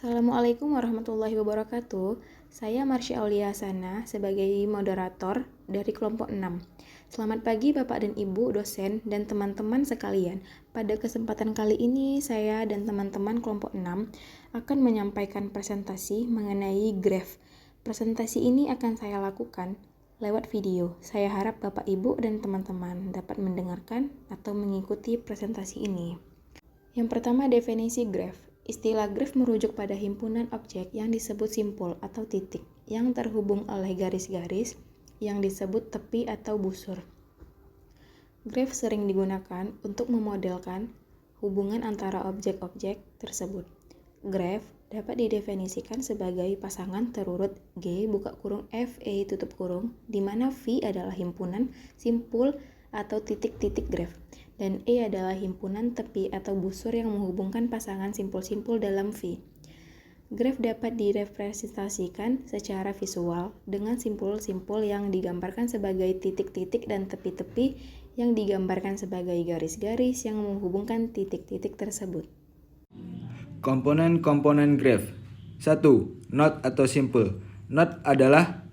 Assalamualaikum warahmatullahi wabarakatuh. Saya Marsya Aulia Hasana sebagai moderator dari kelompok 6. Selamat pagi Bapak dan Ibu, dosen, dan teman-teman sekalian. Pada kesempatan kali ini, saya dan teman-teman kelompok 6 akan menyampaikan presentasi mengenai graf. Presentasi ini akan saya lakukan lewat video. Saya harap Bapak, Ibu, dan teman-teman dapat mendengarkan atau mengikuti presentasi ini. Yang pertama, definisi graf. Istilah graf merujuk pada himpunan objek yang disebut simpul atau titik, yang terhubung oleh garis-garis yang disebut tepi atau busur. Graf sering digunakan untuk memodelkan hubungan antara objek-objek tersebut. Graf dapat didefinisikan sebagai pasangan terurut G (F E) di mana V adalah himpunan simpul atau titik-titik graf, dan E adalah himpunan tepi atau busur yang menghubungkan pasangan simpul-simpul dalam V. Graf dapat direpresentasikan secara visual dengan simpul-simpul yang digambarkan sebagai titik-titik dan tepi-tepi yang digambarkan sebagai garis-garis yang menghubungkan titik-titik tersebut. Komponen-komponen graf. 1. Node atau simpul. Node adalah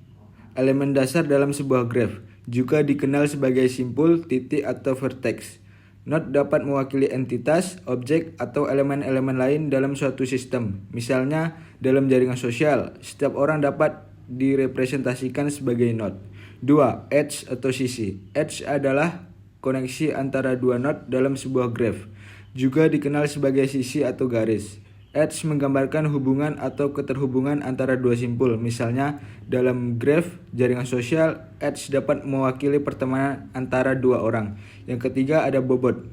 elemen dasar dalam sebuah graf, juga dikenal sebagai simpul, titik, atau vertex. Node dapat mewakili entitas, objek, atau elemen-elemen lain dalam suatu sistem. Misalnya, dalam jaringan sosial, setiap orang dapat direpresentasikan sebagai node. 2. Edge atau sisi. Edge adalah koneksi antara dua node dalam sebuah graf, juga dikenal sebagai sisi atau garis. Edge menggambarkan hubungan atau keterhubungan antara dua simpul. Misalnya, dalam graf jaringan sosial, edge dapat mewakili pertemanan antara dua orang. Yang ketiga ada bobot.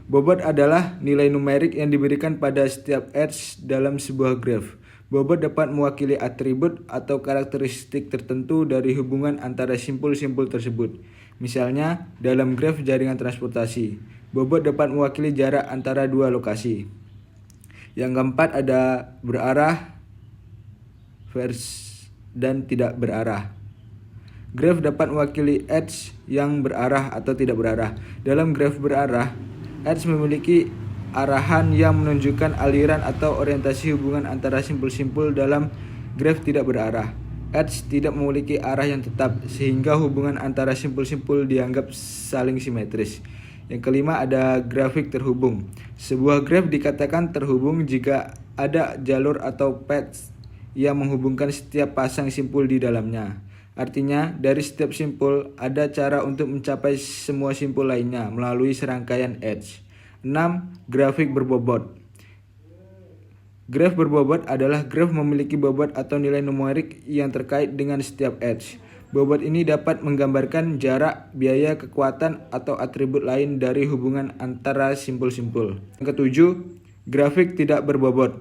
Bobot adalah nilai numerik yang diberikan pada setiap edge dalam sebuah graf. Bobot dapat mewakili atribut atau karakteristik tertentu dari hubungan antara simpul-simpul tersebut. Misalnya, dalam graf jaringan transportasi, bobot dapat mewakili jarak antara dua lokasi. Yang keempat ada berarah dan tidak berarah. Graf dapat mewakili edge yang berarah atau tidak berarah. Dalam graf berarah, edge memiliki arahan yang menunjukkan aliran atau orientasi hubungan antara simpul-simpul. Dalam graf tidak berarah, edge tidak memiliki arah yang tetap, sehingga hubungan antara simpul-simpul dianggap saling simetris. Yang kelima ada grafik terhubung. Sebuah graf dikatakan terhubung jika ada jalur atau path yang menghubungkan setiap pasang simpul di dalamnya. Artinya, dari setiap simpul ada cara untuk mencapai semua simpul lainnya melalui serangkaian edge. 6. Grafik berbobot. Graf berbobot adalah graf memiliki bobot atau nilai numerik yang terkait dengan setiap edge. Bobot ini dapat menggambarkan jarak, biaya, kekuatan, atau atribut lain dari hubungan antara simpul-simpul. Yang ketujuh, grafik tidak berbobot.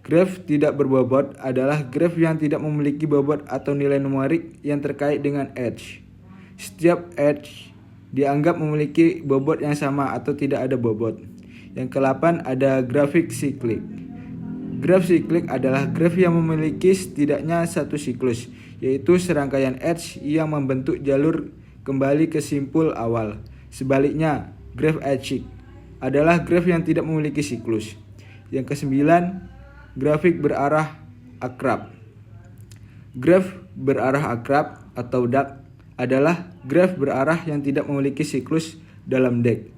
Graf tidak berbobot adalah graf yang tidak memiliki bobot atau nilai numerik yang terkait dengan edge. Setiap edge dianggap memiliki bobot yang sama atau tidak ada bobot. Yang ke-8 ada grafik siklik. Graf siklik adalah graf yang memiliki setidaknya satu siklus, yaitu serangkaian edge yang membentuk jalur kembali ke simpul awal. Sebaliknya, graf acyclic adalah graf yang tidak memiliki siklus. Yang ke-9, grafik berarah akrab. Graf berarah akrab atau DAG adalah graf berarah yang tidak memiliki siklus dalam DAG.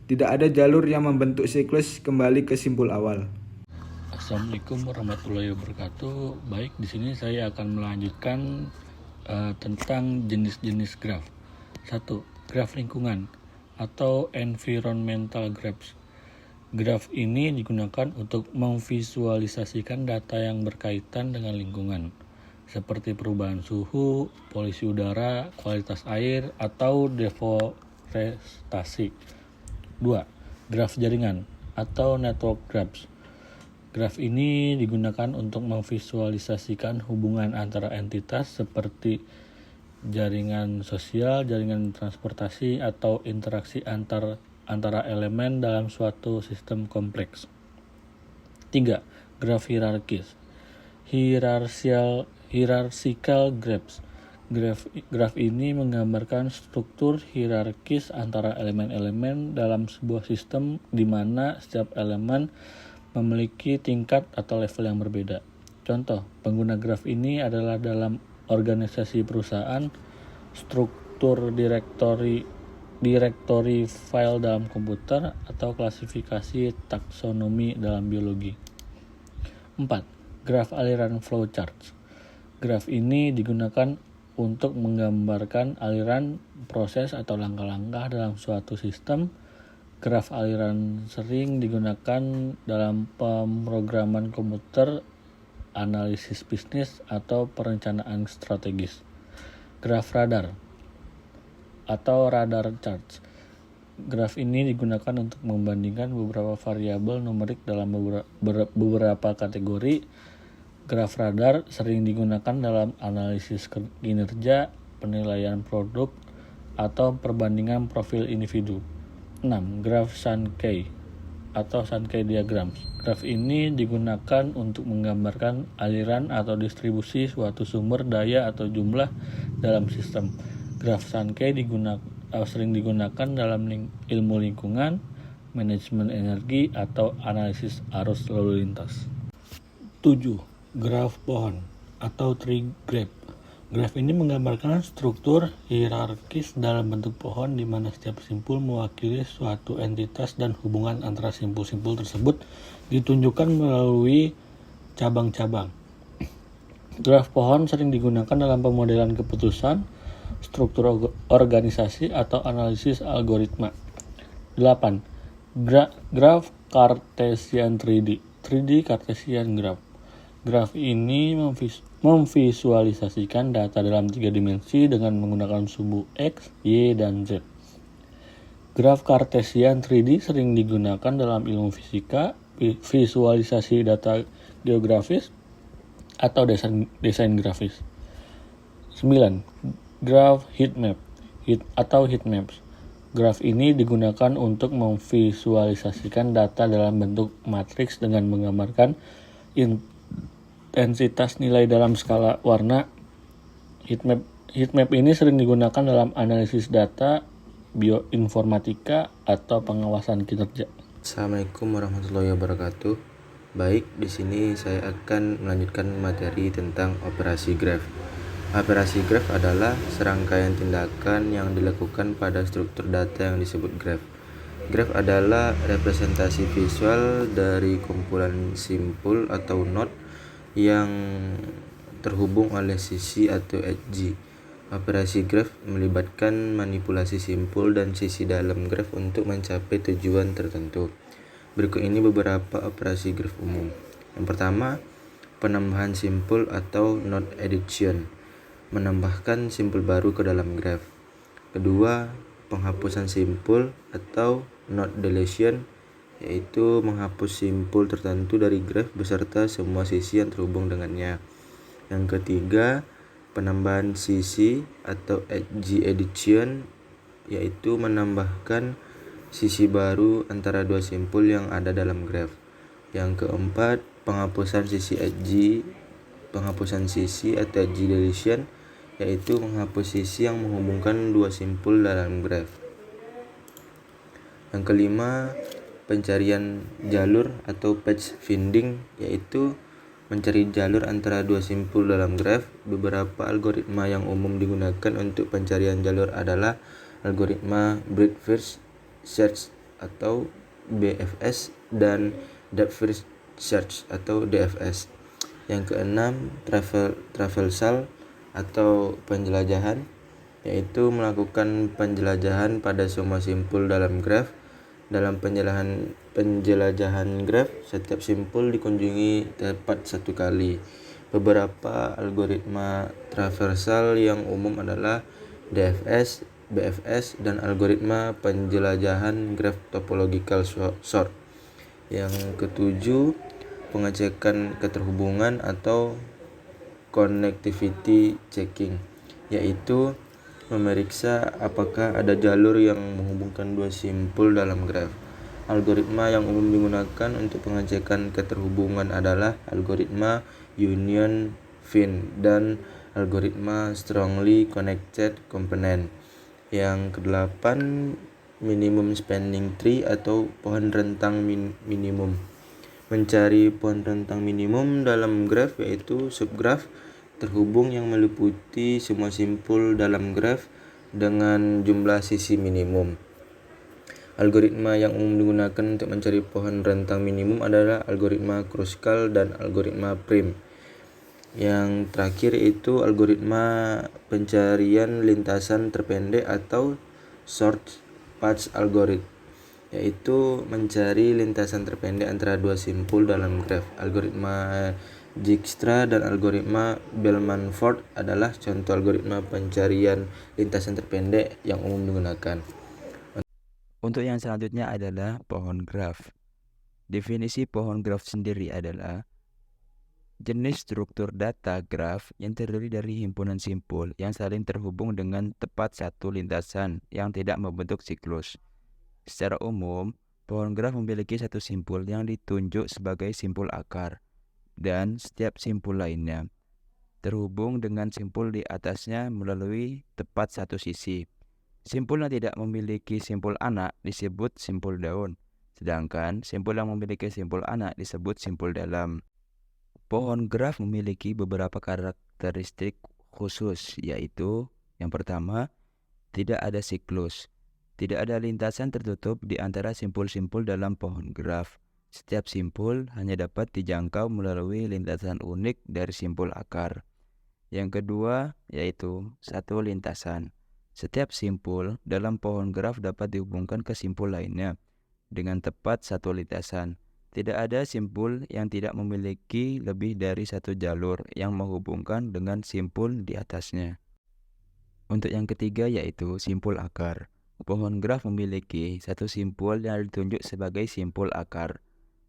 Tidak ada jalur yang membentuk siklus kembali ke simpul awal. Assalamualaikum warahmatullahi wabarakatuh. Baik, di sini saya akan melanjutkan tentang jenis-jenis graf. 1. Graf lingkungan atau environmental graphs. Graf ini digunakan untuk memvisualisasikan data yang berkaitan dengan lingkungan, seperti perubahan suhu, polusi udara, kualitas air, atau deforestasi. 2. Graf jaringan atau network graphs. Graf ini digunakan untuk memvisualisasikan hubungan antara entitas seperti jaringan sosial, jaringan transportasi, atau interaksi antara elemen dalam suatu sistem kompleks. 3. Graf hierarkis. Hierarchical graphs. Graf ini menggambarkan struktur hierarkis antara elemen-elemen dalam sebuah sistem di mana setiap elemen memiliki tingkat atau level yang berbeda. Contoh, pengguna graf ini adalah dalam organisasi perusahaan, struktur direktori file dalam komputer, atau klasifikasi taksonomi dalam biologi. 4. Graf aliran flowchart. Graf ini digunakan untuk menggambarkan aliran, proses, atau langkah-langkah dalam suatu sistem. Graf aliran sering digunakan dalam pemrograman komputer, analisis bisnis, atau perencanaan strategis. Graf radar atau radar charts. Graf ini digunakan untuk membandingkan beberapa variabel numerik dalam beberapa kategori. Graf radar sering digunakan dalam analisis kinerja, penilaian produk, atau perbandingan profil individu. 6. Graf Sankey atau Sankey diagram. Graf ini digunakan untuk menggambarkan aliran atau distribusi suatu sumber daya atau jumlah dalam sistem. Graf Sankey sering digunakan dalam ilmu lingkungan, manajemen energi, atau analisis arus lalu lintas. 7. Graf pohon atau tree graph. Graf ini menggambarkan struktur hierarkis dalam bentuk pohon di mana setiap simpul mewakili suatu entitas dan hubungan antara simpul-simpul tersebut ditunjukkan melalui cabang-cabang. Graf pohon sering digunakan dalam pemodelan keputusan, struktur organisasi, atau analisis algoritma. 8. Graf Cartesian 3D. 3D Cartesian Graph. Graf ini memvisualisasikan data dalam 3 dimensi dengan menggunakan sumbu X, Y, dan Z. Graf Cartesian 3D sering digunakan dalam ilmu fisika, visualisasi data geografis, atau desain grafis. 9. Graf heatmap atau heatmaps. Graf ini digunakan untuk memvisualisasikan data dalam bentuk matriks dengan menggambarkan intensitas nilai dalam skala warna. Heatmap ini sering digunakan dalam analisis data, bioinformatika, atau pengawasan kinerja. Assalamualaikum warahmatullahi wabarakatuh. Baik, di sini saya akan melanjutkan materi tentang operasi graf. Operasi graf adalah serangkaian tindakan yang dilakukan pada struktur data yang disebut graf. Graf adalah representasi visual dari kumpulan simpul atau node yang terhubung oleh sisi atau edge. Operasi graf melibatkan manipulasi simpul dan sisi dalam graf untuk mencapai tujuan tertentu. Berikut ini beberapa operasi graf umum. Yang pertama, penambahan simpul atau node addition, menambahkan simpul baru ke dalam graf. Kedua, penghapusan simpul atau node deletion, yaitu menghapus simpul tertentu dari graf beserta semua sisi yang terhubung dengannya. Yang ketiga, penambahan sisi atau edge addition, yaitu menambahkan sisi baru antara dua simpul yang ada dalam graf. Yang keempat, penghapusan sisi atau edge deletion, yaitu menghapus sisi yang menghubungkan dua simpul dalam graf. Yang kelima, pencarian jalur atau patch finding, yaitu mencari jalur antara dua simpul dalam graf. Beberapa algoritma yang umum digunakan untuk pencarian jalur adalah algoritma breadth first search atau BFS dan depth first search atau DFS. Yang keenam, traversal atau penjelajahan, yaitu melakukan penjelajahan pada semua simpul dalam graf. Dalam penjelajahan graf, setiap simpul dikunjungi tepat satu kali. Beberapa algoritma traversal yang umum adalah DFS, BFS, dan algoritma penjelajahan graf topological sort. Yang ketujuh, pengecekan keterhubungan atau connectivity checking, yaitu memeriksa apakah ada jalur yang menghubungkan dua simpul dalam graf. Algoritma yang umum digunakan untuk pengecekan keterhubungan adalah algoritma union find dan algoritma strongly connected component. Yang kedelapan, minimum spanning tree atau pohon rentang minimum. Mencari pohon rentang minimum dalam graf yaitu subgraf terhubung yang meliputi semua simpul dalam graf dengan jumlah sisi minimum. Algoritma yang umum digunakan untuk mencari pohon rentang minimum adalah algoritma Kruskal dan algoritma Prim. Yang terakhir itu algoritma pencarian lintasan terpendek atau short path algorithm, yaitu mencari lintasan terpendek antara dua simpul dalam graf. Algoritma Dijkstra dan algoritma Bellman-Ford adalah contoh algoritma pencarian lintasan terpendek yang umum digunakan. Untuk yang selanjutnya adalah pohon graf. Definisi pohon graf sendiri adalah jenis struktur data graf yang terdiri dari himpunan simpul yang saling terhubung dengan tepat satu lintasan yang tidak membentuk siklus. Secara umum, pohon graf memiliki satu simpul yang ditunjuk sebagai simpul akar, dan setiap simpul lainnya terhubung dengan simpul di atasnya melalui tepat satu sisi. Simpul yang tidak memiliki simpul anak disebut simpul daun, sedangkan simpul yang memiliki simpul anak disebut simpul dalam. Pohon graf memiliki beberapa karakteristik khusus, yaitu yang pertama, tidak ada siklus. Tidak ada lintasan tertutup di antara simpul-simpul dalam pohon graf. Setiap simpul hanya dapat dijangkau melalui lintasan unik dari simpul akar. Yang kedua, yaitu satu lintasan. Setiap simpul dalam pohon graf dapat dihubungkan ke simpul lainnya dengan tepat satu lintasan. Tidak ada simpul yang tidak memiliki lebih dari satu jalur yang menghubungkan dengan simpul di atasnya. Untuk yang ketiga yaitu simpul akar. Pohon graf memiliki satu simpul yang ditunjuk sebagai simpul akar.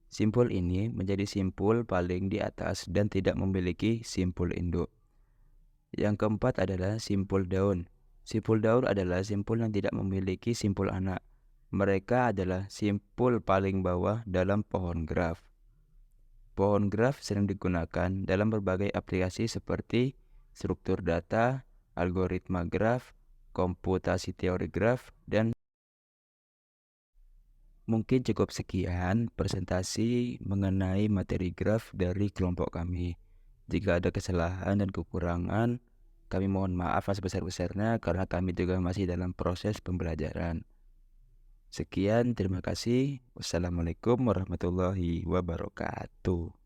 Simpul ini menjadi simpul paling di atas dan tidak memiliki simpul induk. Yang keempat adalah simpul daun. Simpul daun adalah simpul yang tidak memiliki simpul anak. Mereka adalah simpul paling bawah dalam pohon graf. Pohon graf sering digunakan dalam berbagai aplikasi seperti struktur data, algoritma graf, komputasi teori graf, dan mungkin cukup sekian presentasi mengenai materi graf dari kelompok kami. Jika ada kesalahan dan kekurangan, kami mohon maaf sebesar-besarnya karena kami juga masih dalam proses pembelajaran. Sekian, terima kasih. Wassalamualaikum warahmatullahi wabarakatuh.